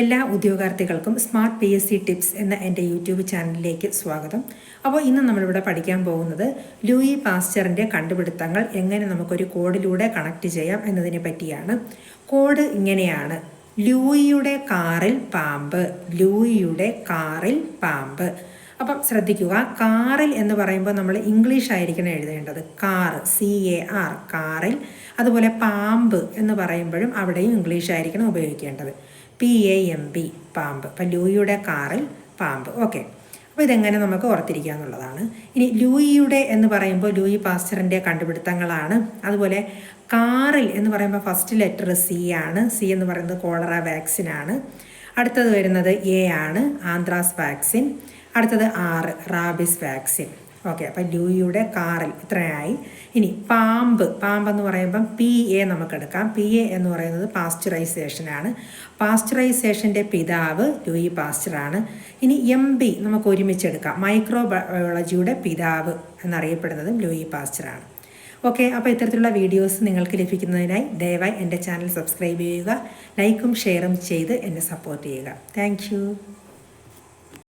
എല്ലാ ഉദ്യോഗാർത്ഥികൾക്കും smart PSC tips എന്ന എൻ്റെ യൂട്യൂബ് ചാനലിലേക്ക് സ്വാഗതം. അപ്പോൾ ഇന്ന് നമ്മളിവിടെ പഠിക്കാൻ പോകുന്നത് ലൂയി പാസ്ചറിൻ്റെ കണ്ടുപിടുത്തങ്ങൾ എങ്ങനെ നമുക്കൊരു കോഡിലൂടെ കണക്ട് ചെയ്യാം എന്നതിനെ പറ്റിയാണ്. കോഡ് ഇങ്ങനെയാണ്: ലൂയിയുടെ കാറിൽ പാമ്പ്, ലൂയിയുടെ കാറിൽ പാമ്പ്. അപ്പം ശ്രദ്ധിക്കുക, കാറിൽ എന്ന് പറയുമ്പോൾ നമ്മൾ ഇംഗ്ലീഷ് ആയിരിക്കണം എഴുതേണ്ടത്. കാർ, CAR, കാറിൽ. അതുപോലെ പാമ്പ് എന്ന് പറയുമ്പോഴും അവിടെയും ഇംഗ്ലീഷ് ആയിരിക്കണം ഉപയോഗിക്കേണ്ടത്. PAMB, പാമ്പ്. അപ്പം ലൂയിയുടെ കാറിൽ പാമ്പ്. ഓക്കെ, അപ്പോൾ ഇതെങ്ങനെ നമുക്ക് ഓർത്തിരിക്കുക എന്നുള്ളതാണ്. ഇനി ലൂയിയുടെ എന്ന് പറയുമ്പോൾ ലൂയി പാസ്ചറിൻ്റെ കണ്ടുപിടുത്തങ്ങളാണ്. അതുപോലെ കാറിൽ എന്ന് പറയുമ്പോൾ ഫസ്റ്റ് ലെറ്റർ C ആണ്. C എന്ന് പറയുന്നത് കോളറ വാക്സിനാണ്. അടുത്തത് വരുന്നത് A ആണ്, ആന്ത്രാസ് വാക്സിൻ. അടുത്തത് R, റാബിസ് വാക്സിൻ. ഓക്കെ, അപ്പം ലൂയിയുടെ കാറിൽ ഇത്രയായി. ഇനി പാമ്പെന്ന് പറയുമ്പം PA നമുക്കെടുക്കാം. PA എന്ന് പറയുന്നത് പാസ്ചറൈസേഷനാണ്. പാസ്ചറൈസേഷൻ്റെ പിതാവ് ലൂയി പാസ്ചറാണ്. ഇനി MB നമുക്ക് ഒരുമിച്ചെടുക്കാം. മൈക്രോബയോളജിയുടെ പിതാവ് എന്നറിയപ്പെടുന്നതും ലൂയി പാസ്ചറാണ്. ഓക്കെ, അപ്പോൾ ഇത്തരത്തിലുള്ള വീഡിയോസ് നിങ്ങൾക്ക് ലഭിക്കുന്നതിനായി ദയവായി എൻ്റെ ചാനൽ സബ്സ്ക്രൈബ് ചെയ്യുക, ലൈക്കും ഷെയറും ചെയ്ത് എന്നെ സപ്പോർട്ട് ചെയ്യുക. താങ്ക്